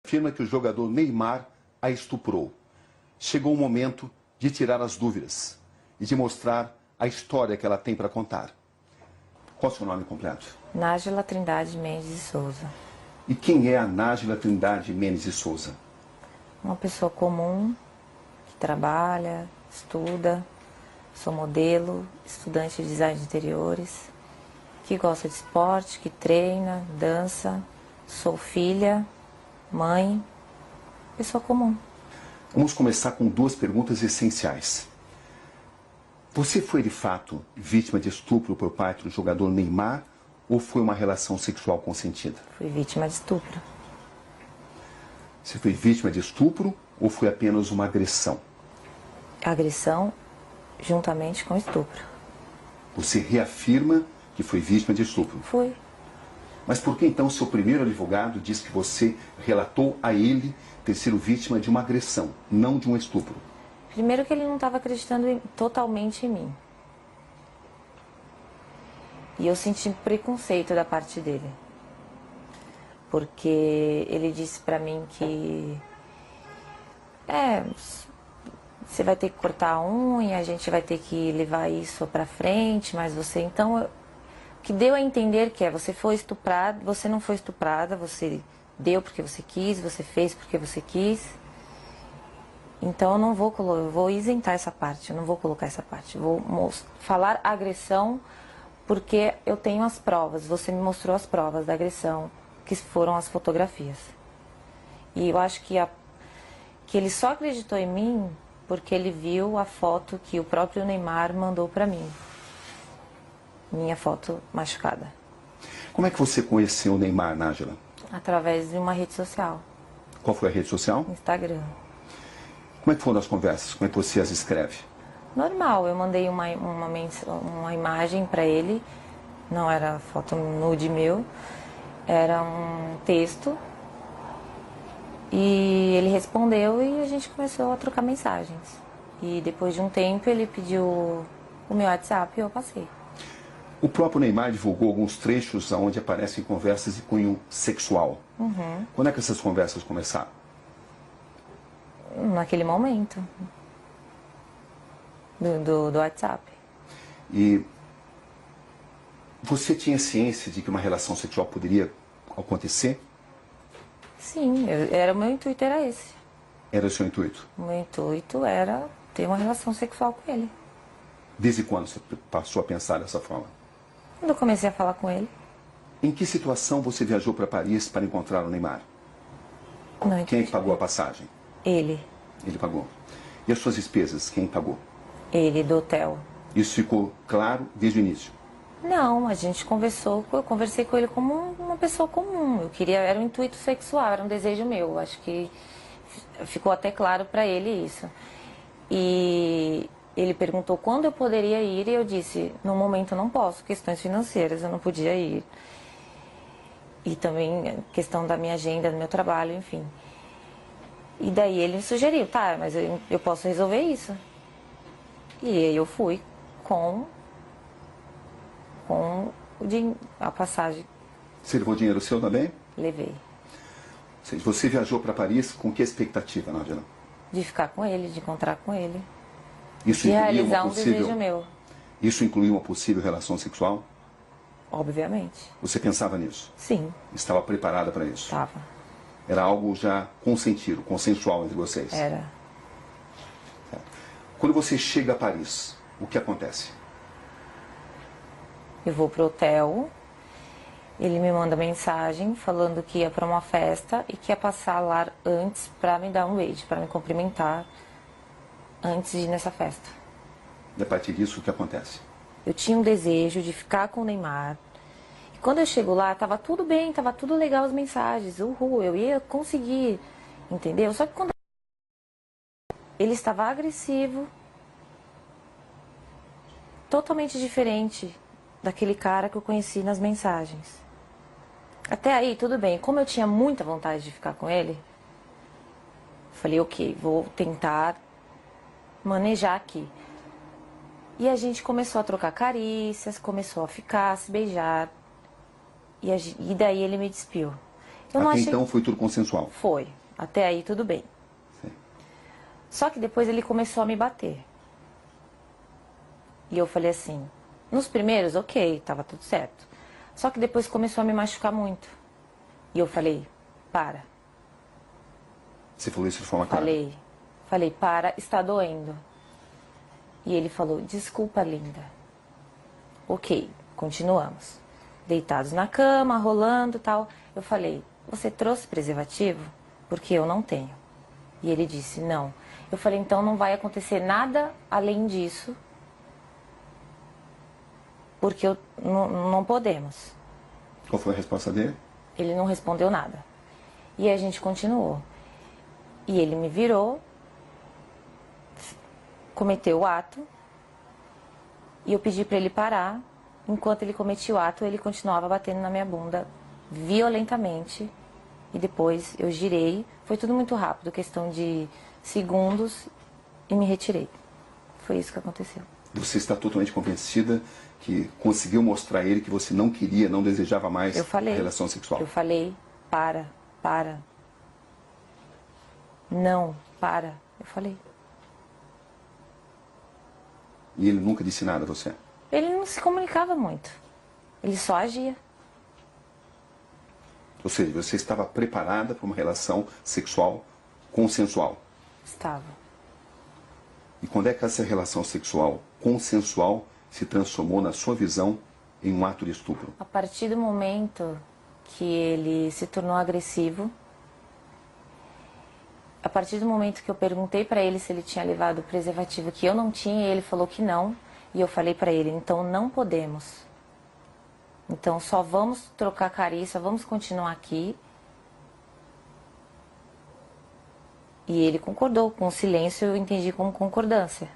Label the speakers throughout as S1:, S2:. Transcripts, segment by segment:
S1: Afirma que o jogador Neymar a estuprou. Chegou o momento de tirar as dúvidas e de mostrar a história que ela tem para contar. Qual é o seu nome completo?
S2: Nájila Trindade Mendes de Souza.
S1: E quem é a Nájila Trindade Mendes de Souza?
S2: Uma pessoa comum, que trabalha, estuda, sou modelo, estudante de design de interiores, que gosta de esporte, que treina, dança, sou filha, mãe, pessoa comum.
S1: Vamos começar com duas perguntas essenciais. Você foi de fato vítima de estupro por parte do jogador Neymar ou foi uma relação sexual consentida?
S2: Fui vítima de estupro.
S1: Você foi vítima de estupro ou foi apenas uma agressão?
S2: Agressão juntamente com estupro.
S1: Você reafirma que foi vítima de estupro?
S2: Fui.
S1: Mas por que então seu primeiro advogado diz que você relatou a ele ter sido vítima de uma agressão, não de um estupro?
S2: Primeiro que ele não estava acreditando totalmente em mim. E eu senti preconceito da parte dele. Porque ele disse pra mim que... você vai ter que cortar a unha, a gente vai ter que levar isso pra frente, mas você... Então, o que deu a entender que você foi estuprada, você não foi estuprada, você deu porque você quis, você fez porque você quis. Então, eu vou isentar essa parte, eu não vou colocar essa parte. Vou falar agressão porque eu tenho as provas, você me mostrou as provas da agressão, que foram as fotografias. E eu acho que ele só acreditou em mim porque ele viu a foto que o próprio Neymar mandou pra mim. Minha foto machucada.
S1: Como é que você conheceu o Neymar, Nájila?
S2: Através de uma rede social.
S1: Qual foi a rede social?
S2: Instagram.
S1: Como é que foram as conversas? Como é que você as escreve?
S2: Normal, eu mandei uma imagem pra ele, não era foto nude meu, era um texto. E ele respondeu e a gente começou a trocar mensagens. E depois de um tempo ele pediu o meu WhatsApp e eu passei.
S1: O próprio Neymar divulgou alguns trechos onde aparecem conversas de cunho sexual.
S2: Uhum.
S1: Quando é que essas conversas começaram?
S2: Naquele momento. Do WhatsApp.
S1: E você tinha ciência de que uma relação sexual poderia acontecer?
S2: Sim, o meu intuito era esse.
S1: Era o seu intuito?
S2: O meu intuito era ter uma relação sexual com ele.
S1: Desde quando você passou a pensar dessa forma?
S2: Quando eu comecei a falar com ele.
S1: Em que situação você viajou para Paris para encontrar o Neymar?
S2: Não,
S1: quem é que pagou a passagem?
S2: Ele.
S1: Ele pagou. E as suas despesas, quem pagou?
S2: Ele, do hotel.
S1: Isso ficou claro desde o início?
S2: Não, a gente conversou, eu conversei com ele como uma pessoa comum. Eu queria, era um intuito sexual, era um desejo meu. Acho que ficou até claro para ele isso. E ele perguntou quando eu poderia ir e eu disse, no momento eu não posso, questões financeiras, eu não podia ir. E também questão da minha agenda, do meu trabalho, enfim. E daí ele sugeriu, tá, mas eu posso resolver isso. E aí eu fui com a passagem.
S1: Você levou dinheiro seu também?
S2: Levei.
S1: Você viajou para Paris com que expectativa, Nájila?
S2: De ficar com ele, de encontrar com ele.
S1: Isso
S2: De
S1: incluía
S2: realizar
S1: uma
S2: um desejo
S1: possível...
S2: meu.
S1: Isso incluía uma possível relação sexual?
S2: Obviamente.
S1: Você pensava nisso?
S2: Sim.
S1: Estava preparada para isso?
S2: Estava.
S1: Era algo já consentido, consensual entre vocês?
S2: Era.
S1: Quando você chega a Paris, o que acontece?
S2: Eu vou pro hotel, ele me manda mensagem falando que ia para uma festa e que ia passar lá antes para me dar um beijo, para me cumprimentar antes de ir nessa festa.
S1: E a partir disso, o que acontece?
S2: Eu tinha um desejo de ficar com o Neymar. E quando eu chego lá, tava tudo bem, tava tudo legal as mensagens. Uhul, eu ia conseguir, entendeu? Só que quando ele estava agressivo, totalmente diferente daquele cara que eu conheci nas mensagens. Até aí, tudo bem. Como eu tinha muita vontade de ficar com ele, falei, ok, vou tentar manejar aqui. E a gente começou a trocar carícias, começou a ficar, a se beijar. E daí ele me despiu. Eu não
S1: Até
S2: achei...
S1: então foi tudo consensual?
S2: Foi. Até aí tudo bem.
S1: Sim.
S2: Só que depois ele começou a me bater. E eu falei assim, nos primeiros, ok, tava tudo certo. Só que depois começou a me machucar muito. E eu falei, para.
S1: Você falou isso de forma clara?
S2: Falei, para, está doendo. E ele falou, desculpa, linda. Ok, continuamos. Deitados na cama, rolando e tal. Eu falei, você trouxe preservativo? Porque eu não tenho. E ele disse, não. Eu falei, então não vai acontecer nada além disso. Porque não podemos.
S1: Qual foi a resposta dele?
S2: Ele não respondeu nada. E a gente continuou. E ele me virou, cometeu o ato, e eu pedi para ele parar. Enquanto ele cometia o ato, ele continuava batendo na minha bunda violentamente. E depois eu girei. Foi tudo muito rápido, questão de segundos, e me retirei. Foi isso que aconteceu.
S1: Você está totalmente convencida que conseguiu mostrar a ele que você não queria, não desejava mais a relação sexual?
S2: Eu falei, para. Não, para. Eu falei.
S1: E ele nunca disse nada a você?
S2: Ele não se comunicava muito. Ele só agia.
S1: Ou seja, você estava preparada para uma relação sexual consensual?
S2: Estava.
S1: E quando é que essa relação sexual consensual se transformou, na sua visão, em um ato de estupro?
S2: A partir do momento que ele se tornou agressivo, a partir do momento que eu perguntei para ele se ele tinha levado o preservativo, que eu não tinha, e ele falou que não, e eu falei para ele, então não podemos. Então só vamos trocar carinho, só vamos continuar aqui. E ele concordou, com o silêncio eu entendi como concordância.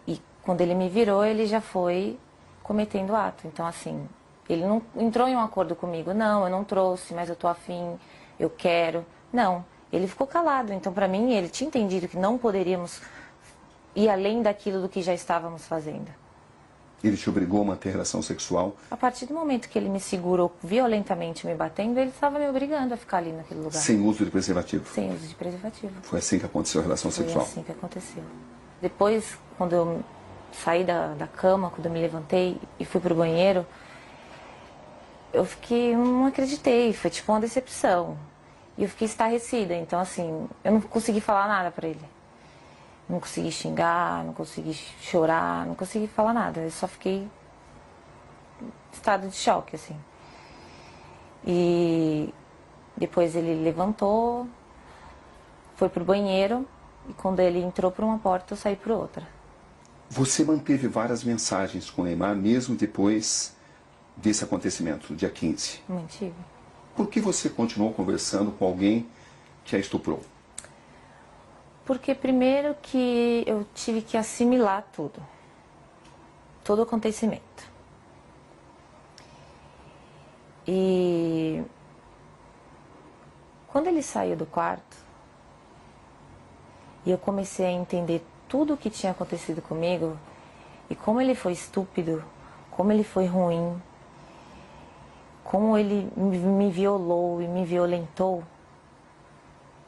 S2: E quando ele me virou, ele já foi cometendo o ato. Então assim, ele não entrou em um acordo comigo, não, eu não trouxe, mas eu tô afim, eu quero. Não, ele ficou calado. Então para mim, ele tinha entendido que não poderíamos ir além daquilo do que já estávamos fazendo.
S1: Ele te obrigou a manter relação sexual?
S2: A partir do momento que ele me segurou violentamente me batendo, ele estava me obrigando a ficar ali naquele lugar.
S1: Sem uso de preservativo?
S2: Sem uso de preservativo.
S1: Foi assim que aconteceu a relação sexual?
S2: Foi assim que aconteceu. Depois, quando eu saí da cama, quando eu me levantei e fui pro banheiro, eu não acreditei, foi tipo uma decepção. E eu fiquei estarrecida, então assim, eu não consegui falar nada pra ele. Não consegui xingar, não consegui chorar, não consegui falar nada. Eu só fiquei em estado de choque, assim. E depois ele levantou, foi pro banheiro, e quando ele entrou por uma porta, eu saí por outra.
S1: Você manteve várias mensagens com o Neymar, mesmo depois desse acontecimento, dia 15?
S2: Mantive.
S1: Por que você continuou conversando com alguém que a estuprou?
S2: Porque primeiro que eu tive que assimilar tudo. Todo o acontecimento. E quando ele saiu do quarto, e eu comecei a entender tudo o que tinha acontecido comigo, e como ele foi estúpido, como ele foi ruim, como ele me violou e me violentou,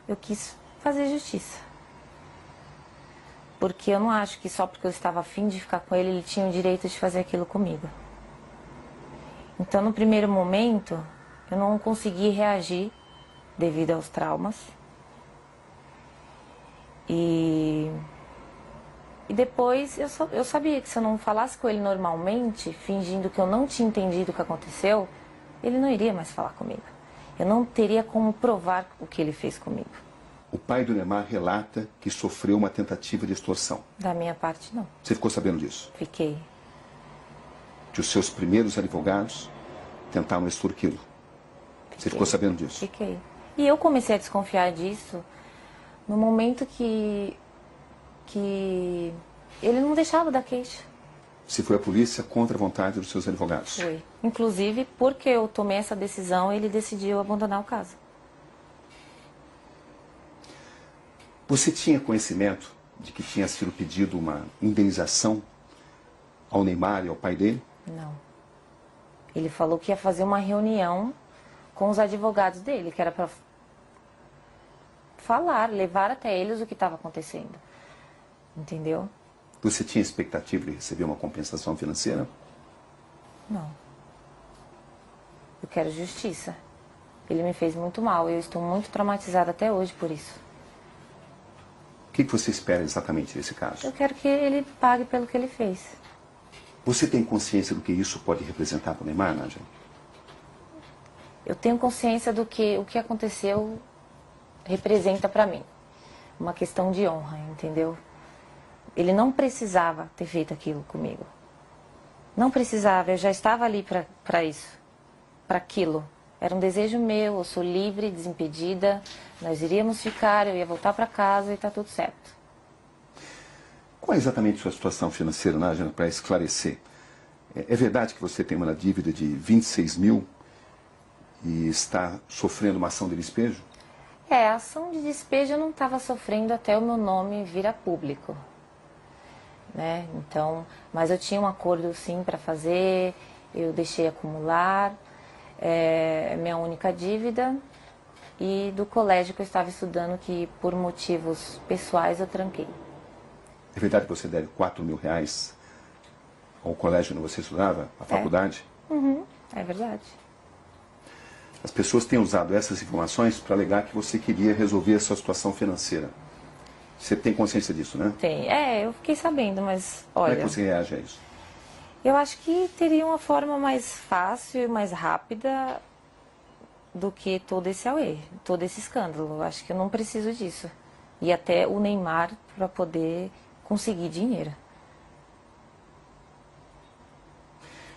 S2: eu quis fazer justiça. Porque eu não acho que só porque eu estava afim de ficar com ele, ele tinha o direito de fazer aquilo comigo. Então, no primeiro momento, eu não consegui reagir devido aos traumas. E depois eu sabia que se eu não falasse com ele normalmente, fingindo que eu não tinha entendido o que aconteceu, ele não iria mais falar comigo. Eu não teria como provar o que ele fez comigo.
S1: O pai do Neymar relata que sofreu uma tentativa de extorsão.
S2: Da minha parte, não.
S1: Você ficou sabendo disso?
S2: Fiquei.
S1: Que os seus primeiros advogados tentaram extorquí-lo. Você ficou sabendo disso?
S2: Fiquei. E eu comecei a desconfiar disso no momento que ele não deixava dar queixa.
S1: Você foi à polícia contra a vontade dos seus advogados?
S2: Foi. Inclusive, porque eu tomei essa decisão, ele decidiu abandonar o caso.
S1: Você tinha conhecimento de que tinha sido pedido uma indenização ao Neymar e ao pai dele?
S2: Não. Ele falou que ia fazer uma reunião com os advogados dele, que era para falar, levar até eles o que estava acontecendo. Entendeu?
S1: Você tinha expectativa de receber uma compensação financeira?
S2: Não. Eu quero justiça. Ele me fez muito mal. Eu estou muito traumatizada até hoje por isso.
S1: O que você espera exatamente desse caso?
S2: Eu quero que ele pague pelo que ele fez.
S1: Você tem consciência do que isso pode representar para o Neymar, Nádia?
S2: Eu tenho consciência do que o que aconteceu representa para mim. Uma questão de honra, entendeu? Ele não precisava ter feito aquilo comigo. Não precisava, eu já estava ali para isso, para aquilo. Era um desejo meu, eu sou livre, desimpedida, nós iríamos ficar, eu ia voltar para casa e está tudo certo.
S1: Qual é exatamente a sua situação financeira, Nádia, para esclarecer? É verdade que você tem uma dívida de 26 mil e está sofrendo uma ação de despejo?
S2: A ação de despejo eu não estava sofrendo até o meu nome vir a público. Né? Então, mas eu tinha um acordo sim para fazer, eu deixei acumular, é minha única dívida, e do colégio que eu estava estudando, que por motivos pessoais eu tranquei.
S1: É verdade que você deve 4 mil reais ao colégio onde você estudava, à faculdade?
S2: Uhum, é verdade.
S1: As pessoas têm usado essas informações para alegar que você queria resolver a sua situação financeira. Você tem consciência disso, né?
S2: Tem. Eu fiquei sabendo, mas
S1: Como é
S2: olha...
S1: que você reage a isso?
S2: Eu acho que teria uma forma mais fácil e mais rápida do que todo esse auê, todo esse escândalo. Eu acho que eu não preciso disso. E até o Neymar para poder conseguir dinheiro.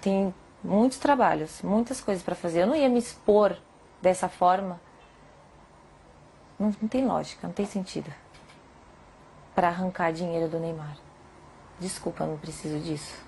S2: Tem muitos trabalhos, muitas coisas para fazer. Eu não ia me expor dessa forma. Não tem lógica, não tem sentido. Para arrancar dinheiro do Neymar. Desculpa, eu não preciso disso.